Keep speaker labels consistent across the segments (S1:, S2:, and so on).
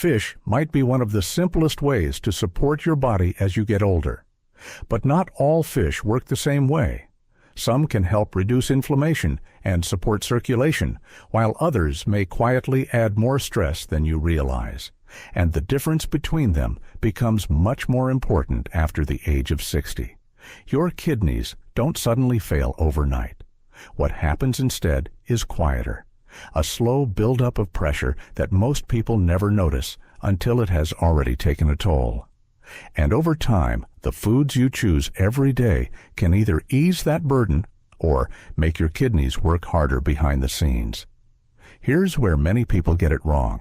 S1: Fish might be one of the simplest ways to support your body as you get older. But not all fish work the same way. Some can help reduce inflammation and support circulation, while others may quietly add more stress than you realize. And the difference between them becomes much more important after the age of 60. Your kidneys don't suddenly fail overnight. What happens instead is quieter, a slow buildup of pressure that most people never notice until it has already taken a toll. And over time, the foods you choose every day can either ease that burden or make your kidneys work harder behind the scenes. Here's where many people get it wrong.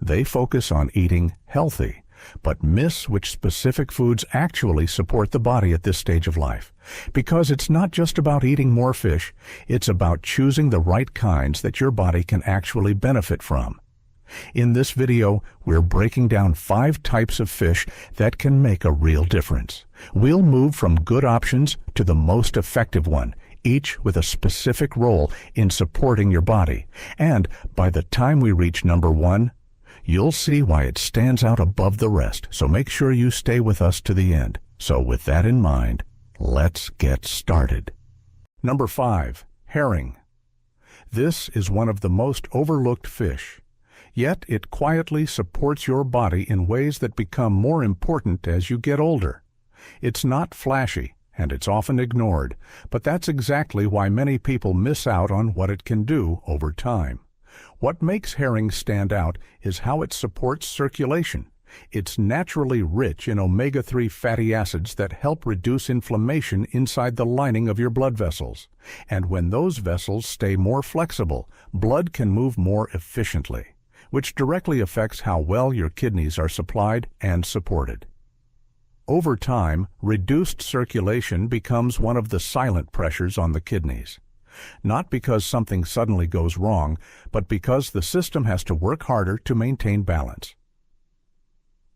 S1: They focus on eating healthy, but miss which specific foods actually support the body at this stage of life. Because it's not just about eating more fish, it's about choosing the right kinds that your body can actually benefit from. In this video, we're breaking down 5 types of fish that can make a real difference. We'll move from good options to the most effective one, each with a specific role in supporting your body. And by the time we reach number 1, you'll see why it stands out above the rest, so make sure you stay with us to the end. So with that in mind, let's get started. Number 5, herring. This is one of the most overlooked fish. Yet it quietly supports your body in ways that become more important as you get older. It's not flashy, and it's often ignored, but that's exactly why many people miss out on what it can do over time. What makes herring stand out is how it supports circulation. It's naturally rich in omega-3 fatty acids that help reduce inflammation inside the lining of your blood vessels. And when those vessels stay more flexible, blood can move more efficiently, which directly affects how well your kidneys are supplied and supported. Over time, reduced circulation becomes one of the silent pressures on the kidneys. Not because something suddenly goes wrong, but because the system has to work harder to maintain balance.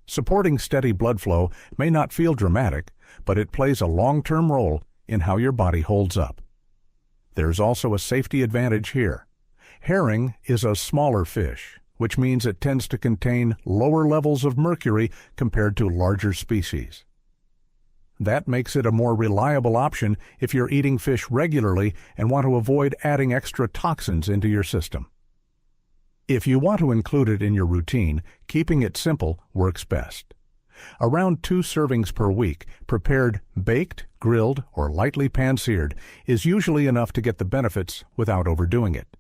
S1: Supporting steady blood flow may not feel dramatic, but it plays a long-term role in how your body holds up. There's also a safety advantage here. Herring is a smaller fish, which means it tends to contain lower levels of mercury compared to larger species. That makes it a more reliable option if you're eating fish regularly and want to avoid adding extra toxins into your system. If you want to include it in your routine, keeping it simple works best. Around 2 servings per week, prepared baked, grilled, or lightly pan-seared, is usually enough to get the benefits without overdoing it.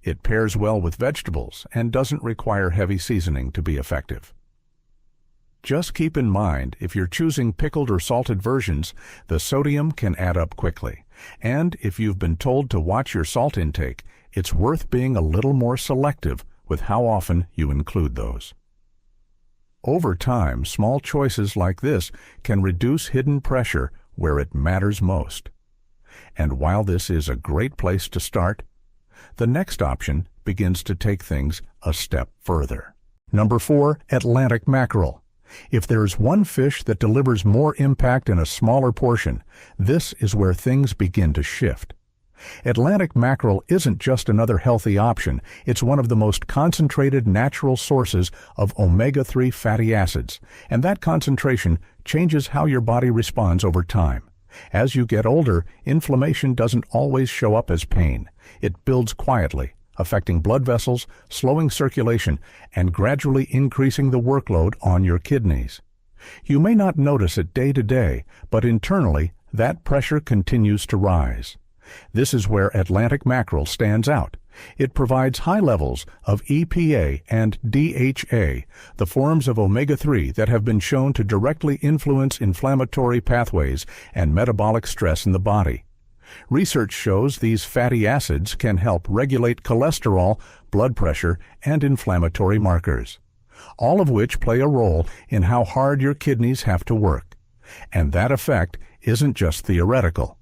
S1: It pairs well with vegetables and doesn't require heavy seasoning to be effective. Just keep in mind, if you're choosing pickled or salted versions, the sodium can add up quickly. And if you've been told to watch your salt intake, it's worth being a little more selective with how often you include those. Over time, small choices like this can reduce hidden pressure where it matters most. And while this is a great place to start, the next option begins to take things a step further. Number 4, Atlantic mackerel. If there's one fish that delivers more impact in a smaller portion, this is where things begin to shift. Atlantic mackerel isn't just another healthy option, it's one of the most concentrated natural sources of omega-3 fatty acids, and that concentration changes how your body responds over time. As you get older, inflammation doesn't always show up as pain. It builds quietly, affecting blood vessels, slowing circulation, and gradually increasing the workload on your kidneys. You may not notice it day to day, but internally, that pressure continues to rise. This is where Atlantic mackerel stands out. It provides high levels of EPA and DHA, the forms of omega-3 that have been shown to directly influence inflammatory pathways and metabolic stress in the body. Research shows these fatty acids can help regulate cholesterol, blood pressure, and inflammatory markers, all of which play a role in how hard your kidneys have to work. And that effect isn't just theoretical.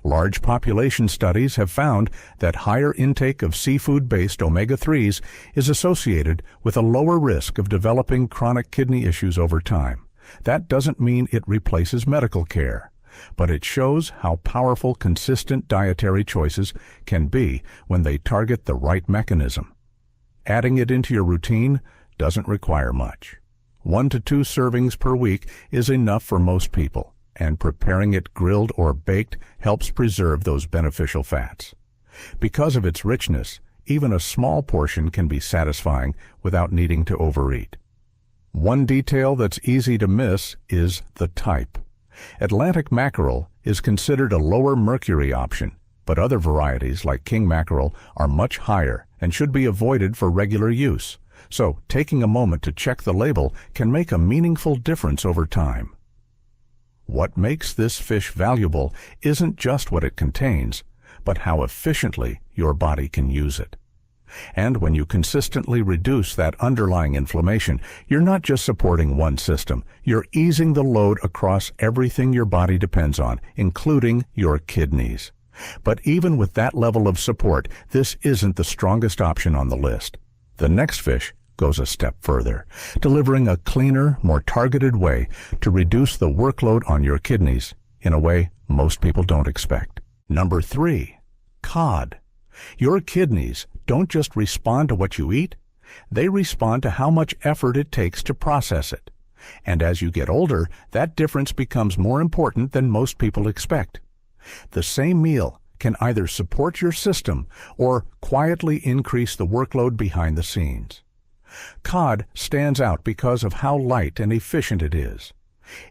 S1: Large population studies have found that higher intake of seafood-based omega-3s is associated with a lower risk of developing chronic kidney issues over time. That doesn't mean it replaces medical care, but it shows how powerful consistent dietary choices can be when they target the right mechanism. Adding it into your routine doesn't require much. 1 to 2 servings per week is enough for most people, and preparing it grilled or baked helps preserve those beneficial fats. Because of its richness, even a small portion can be satisfying without needing to overeat. One detail that's easy to miss is the type. Atlantic mackerel is considered a lower mercury option, but other varieties like king mackerel are much higher and should be avoided for regular use. So taking a moment to check the label can make a meaningful difference over time. What makes this fish valuable isn't just what it contains, but how efficiently your body can use it. And when you consistently reduce that underlying inflammation, you're not just supporting one system, you're easing the load across everything your body depends on, including your kidneys. But even with that level of support, this isn't the strongest option on the list. The next fish goes a step further, delivering a cleaner, more targeted way to reduce the workload on your kidneys in a way most people don't expect. Number 3, cod. Your kidneys don't just respond to what you eat, they respond to how much effort it takes to process it. And as you get older, that difference becomes more important than most people expect. The same meal can either support your system or quietly increase the workload behind the scenes. Cod stands out because of how light and efficient it is.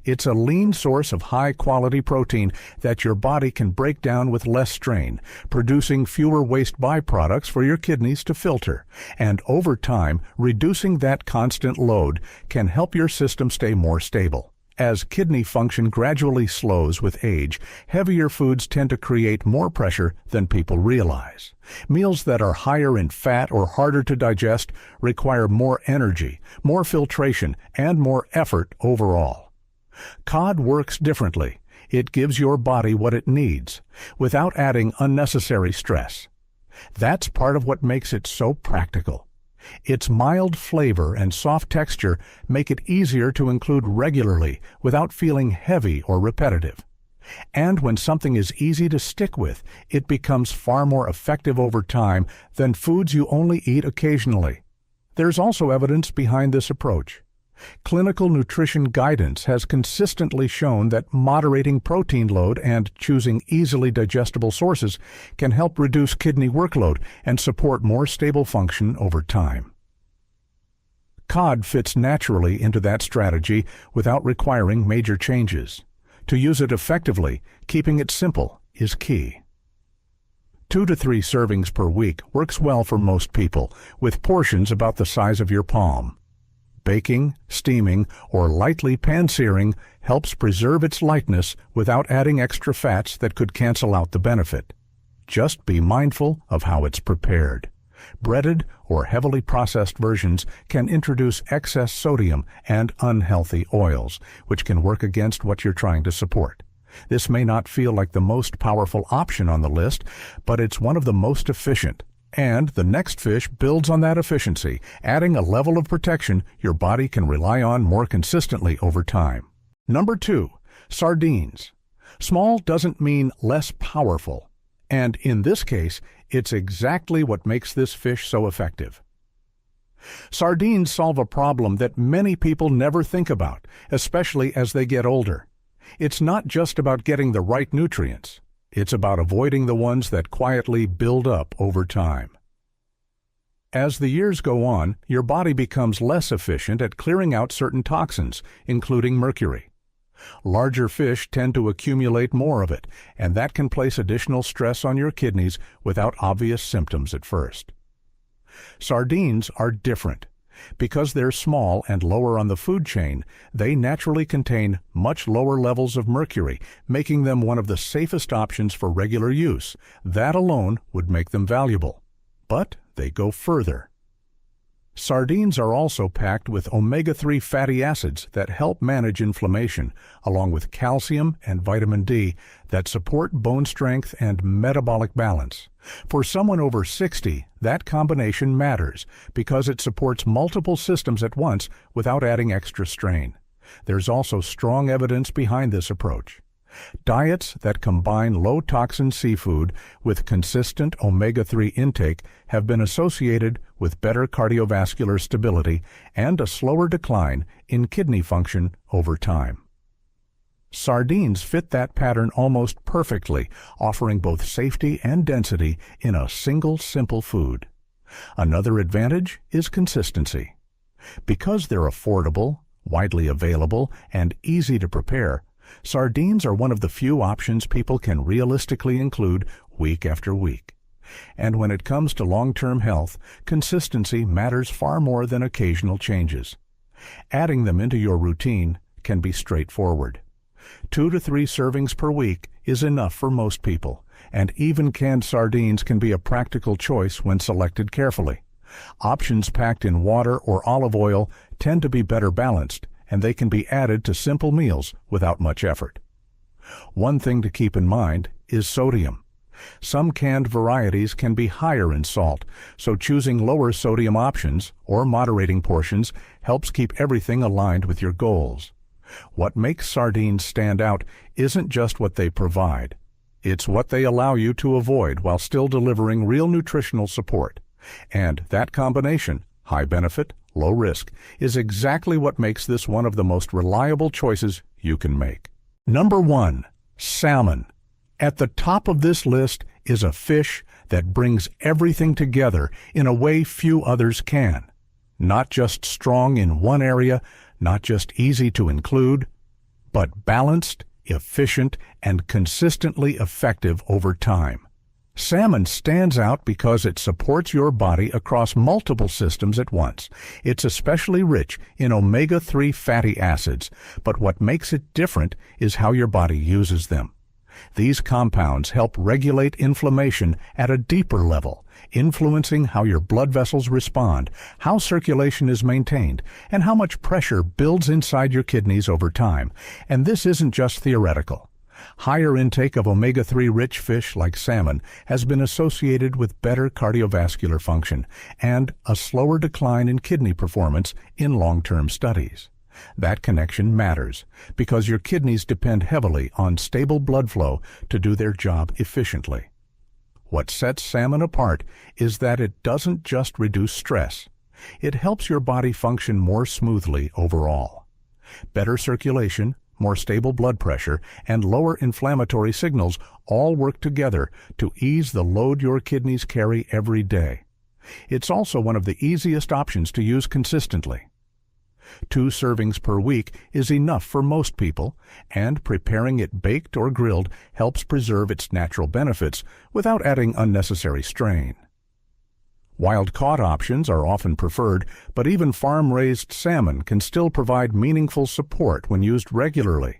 S1: It's a lean source of high-quality protein that your body can break down with less strain, producing fewer waste byproducts for your kidneys to filter. And over time, reducing that constant load can help your system stay more stable. As kidney function gradually slows with age, heavier foods tend to create more pressure than people realize. Meals that are higher in fat or harder to digest require more energy, more filtration, and more effort overall. Cod works differently. It gives your body what it needs, without adding unnecessary stress. That's part of what makes it so practical. Its mild flavor and soft texture make it easier to include regularly without feeling heavy or repetitive. And when something is easy to stick with, it becomes far more effective over time than foods you only eat occasionally. There's also evidence behind this approach. Clinical nutrition guidance has consistently shown that moderating protein load and choosing easily digestible sources can help reduce kidney workload and support more stable function over time. Cod fits naturally into that strategy without requiring major changes. To use it effectively, keeping it simple is key. 2 to 3 servings per week works well for most people, with portions about the size of your palm. Baking, steaming, or lightly pan-searing helps preserve its lightness without adding extra fats that could cancel out the benefit. Just be mindful of how it's prepared. Breaded or heavily processed versions can introduce excess sodium and unhealthy oils, which can work against what you're trying to support. This may not feel like the most powerful option on the list, but it's one of the most efficient. And the next fish builds on that efficiency, adding a level of protection your body can rely on more consistently over time. Number 2, sardines. Small doesn't mean less powerful. And in this case, it's exactly what makes this fish so effective. Sardines solve a problem that many people never think about, especially as they get older. It's not just about getting the right nutrients. It's about avoiding the ones that quietly build up over time. As the years go on, your body becomes less efficient at clearing out certain toxins, including mercury. Larger fish tend to accumulate more of it, and that can place additional stress on your kidneys without obvious symptoms at first. Sardines are different. Because they're small and lower on the food chain, they naturally contain much lower levels of mercury, making them one of the safest options for regular use. That alone would make them valuable. But they go further. Sardines are also packed with omega-3 fatty acids that help manage inflammation, along with calcium and vitamin D that support bone strength and metabolic balance. For someone over 60, that combination matters because it supports multiple systems at once without adding extra strain. There's also strong evidence behind this approach. Diets that combine low-toxin seafood with consistent omega-3 intake have been associated with better cardiovascular stability and a slower decline in kidney function over time. Sardines fit that pattern almost perfectly, offering both safety and density in a single simple food. Another advantage is consistency. Because they're affordable, widely available, and easy to prepare, sardines are one of the few options people can realistically include week after week. And when it comes to long-term health, consistency matters far more than occasional changes. Adding them into your routine can be straightforward. 2 to 3 servings per week is enough for most people, and even canned sardines can be a practical choice when selected carefully. Options packed in water or olive oil tend to be better balanced, and they can be added to simple meals without much effort. One thing to keep in mind is sodium. Some canned varieties can be higher in salt, so choosing lower sodium options or moderating portions helps keep everything aligned with your goals. What makes sardines stand out isn't just what they provide. It's what they allow you to avoid while still delivering real nutritional support. And that combination, high benefit, low risk, is exactly what makes this one of the most reliable choices you can make. Number 1. Salmon. At the top of this list is a fish that brings everything together in a way few others can. Not just strong in one area, not just easy to include, but balanced, efficient, and consistently effective over time. Salmon stands out because it supports your body across multiple systems at once. It's especially rich in omega-3 fatty acids, but what makes it different is how your body uses them. These compounds help regulate inflammation at a deeper level, influencing how your blood vessels respond, how circulation is maintained, and how much pressure builds inside your kidneys over time. And this isn't just theoretical. Higher intake of omega-3 rich fish like salmon has been associated with better cardiovascular function and a slower decline in kidney performance in long-term studies. That connection matters because your kidneys depend heavily on stable blood flow to do their job efficiently. What sets salmon apart is that it doesn't just reduce stress. It helps your body function more smoothly overall. Better circulation, more stable blood pressure, and lower inflammatory signals all work together to ease the load your kidneys carry every day. It's also one of the easiest options to use consistently. 2 servings per week is enough for most people, and preparing it baked or grilled helps preserve its natural benefits without adding unnecessary strain. Wild-caught options are often preferred, but even farm-raised salmon can still provide meaningful support when used regularly.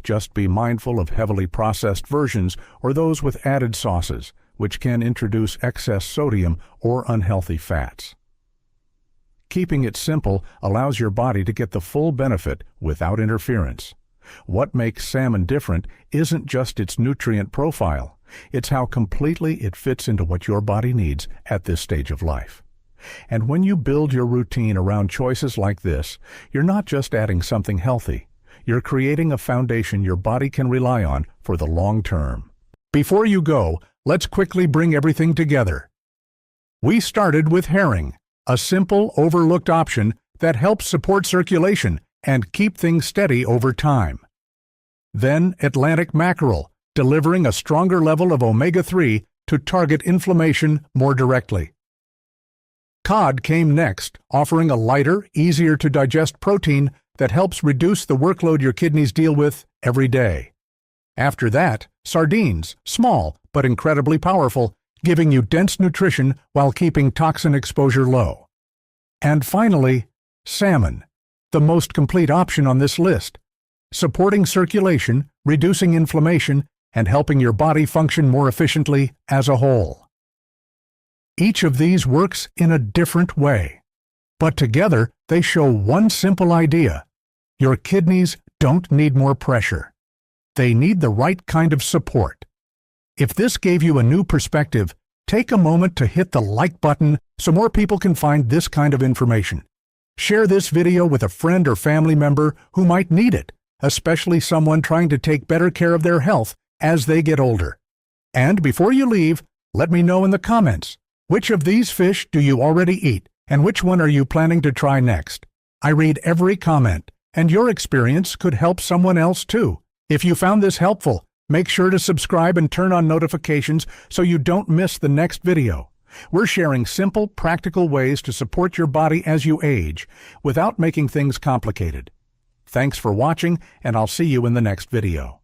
S1: Just be mindful of heavily processed versions or those with added sauces, which can introduce excess sodium or unhealthy fats. Keeping it simple allows your body to get the full benefit without interference. What makes salmon different isn't just its nutrient profile. It's how completely it fits into what your body needs at this stage of life. And when you build your routine around choices like this, you're not just adding something healthy. You're creating a foundation your body can rely on for the long term. Before you go, let's quickly bring everything together. We started with herring, a simple, overlooked option that helps support circulation and keep things steady over time. Then Atlantic mackerel, delivering a stronger level of omega-3 to target inflammation more directly. Cod came next, offering a lighter, easier-to-digest protein that helps reduce the workload your kidneys deal with every day. After that, sardines, small but incredibly powerful, giving you dense nutrition while keeping toxin exposure low. And finally, salmon, the most complete option on this list, supporting circulation, reducing inflammation, and helping your body function more efficiently as a whole. Each of these works in a different way, but together they show one simple idea. Your kidneys don't need more pressure. They need the right kind of support. If this gave you a new perspective, take a moment to hit the like button so more people can find this kind of information. Share this video with a friend or family member who might need it, especially someone trying to take better care of their health as they get older. And before you leave, let me know in the comments, which of these fish do you already eat, and which one are you planning to try next? I read every comment, and your experience could help someone else too. If you found this helpful, make sure to subscribe and turn on notifications so you don't miss the next video. We're sharing simple, practical ways to support your body as you age without making things complicated. Thanks for watching, and I'll see you in the next video.